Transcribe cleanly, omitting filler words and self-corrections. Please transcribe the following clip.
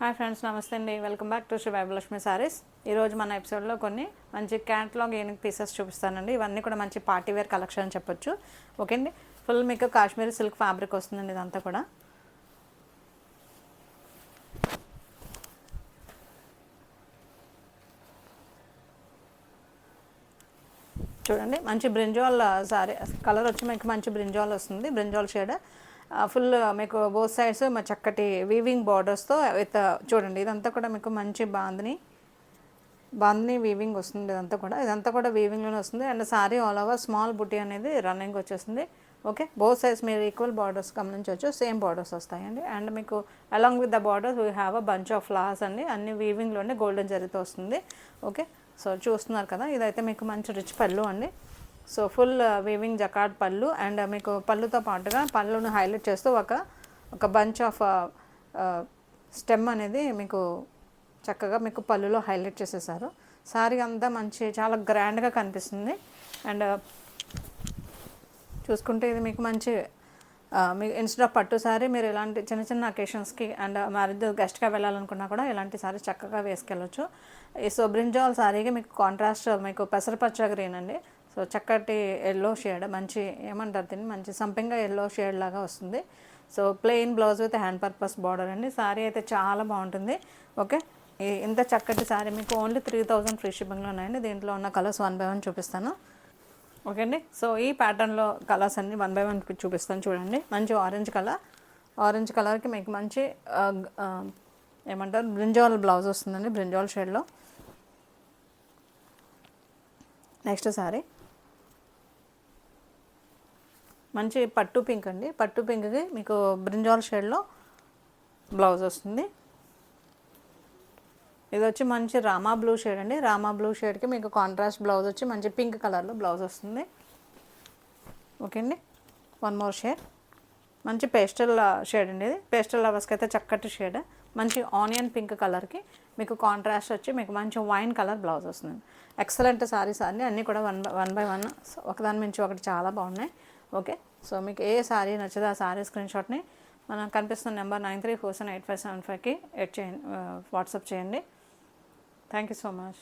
Hi friends, నమస్తే అండి. Welcome back to Shri Vaibhavalakshmi Sarees. ఈరోజు మన ఎపిసోడ్లో కొన్ని మంచి క్యాటలాగ్ యూనిక్ పీసెస్ చూపిస్తానండి. ఇవన్నీ కూడా మంచి పార్టీ వేర్ కలెక్షన్ అని చెప్పొచ్చు. ఓకే అండి, ఫుల్ మీకు కాశ్మీరీ సిల్క్ ఫ్యాబ్రిక్ వస్తుందండి. ఇదంతా కూడా చూడండి, మంచి బ్రింజాల్ సారీ కలర్ వచ్చి మీకు మంచి బ్రింజాల్ వస్తుంది. బ్రింజాల్ షేడ్ ఫుల్ మీకు బోత్ సైడ్స్ చక్కటి వీవింగ్ బార్డర్స్తో విత్ చూడండి. ఇదంతా కూడా మీకు మంచి బాందిని వీవింగ్ వస్తుంది. ఇదంతా కూడా వీవింగ్లోనే వస్తుంది. And sorry all over small బుటీ అనేది రన్నింగ్ వచ్చేస్తుంది. ఓకే, బోత్ సైడ్స్ మీరు ఈక్వల్ బార్డర్స్ గమనించవచ్చు. సేమ్ బార్డర్స్ వస్తాయండి. అండ్ మీకు along with the borders we have a bunch of flowers అండి. అన్ని వీవింగ్లోనే గోల్డెన్ జరీతో వస్తుంది. ఓకే, సో చూస్తున్నారు కదా, ఇదైతే మీకు మంచి రిచ్ పళ్ళు అండి. సో ఫుల్ వీవింగ్ జకార్డ్ పళ్ళు. అండ్ మీకు పళ్ళుతో పాటుగా పళ్ళును హైలైట్ చేస్తూ ఒక బంచ్ ఆఫ్ స్టెమ్ అనేది మీకు చక్కగా మీకు పళ్ళులో హైలైట్ చేసేసారు. సారీ అంతా మంచి చాలా గ్రాండ్గా కనిపిస్తుంది. అండ్ చూసుకుంటే ఇది మీకు మంచి మీకు ఇన్స్టెడ్ ఆఫ్ పట్టు సారీ మీరు ఇలాంటి చిన్న చిన్న అకేషన్స్కి అండ్ మ్యారేజ్ గెస్ట్గా వెళ్ళాలనుకున్నా కూడా ఇలాంటి సారీ చక్కగా వేసుకెళ్ళచ్చు. సో బ్రింజాల్ సారీకి మీకు కాంట్రాస్ట్ మీకు పెసరపచ్చ గ్రీన్ అండి. సో చక్కటి ఎల్లో షేడ్, మంచి ఏమంటారు దీన్ని, మంచి సంపింగా ఎల్లో షేడ్ లాగా వస్తుంది. So plain blouse with hand purpose border అండి. సారీ అయితే చాలా బాగుంటుంది. ఓకే, ఇంత చక్కటి సారీ మీకు ఓన్లీ 3000 ఫ్రీ షిప్పింగ్లో ఉన్నాయండి. దీంట్లో ఉన్న కలర్స్ 1 by 1 చూపిస్తాను. ఓకే అండి, సో ఈ ప్యాటర్న్లో కలర్స్ అన్ని 1 by 1 చూపిస్తాను. చూడండి, మంచి ఆరెంజ్ కలర్కి మీకు మంచి ఏమంటారు బ్రింజాల్ బ్లౌజ్ వస్తుందండి, బ్రింజాల్ షేడ్లో. నెక్స్ట్ సారీ మంచి పట్టు పింక్ అండి. పట్టు పింక్కి మీకు బ్రింజాల్ షేడ్లో బ్లౌజ్ వస్తుంది. ఇది వచ్చి మంచి రామా బ్లూ షేడ్ అండి. రామా బ్లూ షేడ్కి మీకు కాంట్రాస్ట్ బ్లౌజ్ వచ్చి మంచి పింక్ కలర్లో బ్లౌజ్ వస్తుంది. ఓకే అండి, 1 more షేడ్ మంచి పేస్టల్ షేడ్ అండి. ఇది పేస్టల్ లవర్స్కి అయితే చక్కటి షేడ్. మంచి ఆనియన్ పింక్ కలర్కి మీకు కాంట్రాస్ట్ వచ్చి మీకు మంచి వైన్ కలర్ బ్లౌజ్ వస్తుంది. ఎక్సలెంట్ సారీస్ అన్నీ కూడా 1 by 1 ఒకదాని మించి ఒకటి చాలా బాగున్నాయి. ఓకే, సో మీకు ఏ సారీ నచ్చదో ఆ సారీ స్క్రీన్ షాట్ని మనకు కనిపిస్తున్న నెంబర్ 93478575కి వాట్సాప్ చేయండి. Thank you so much.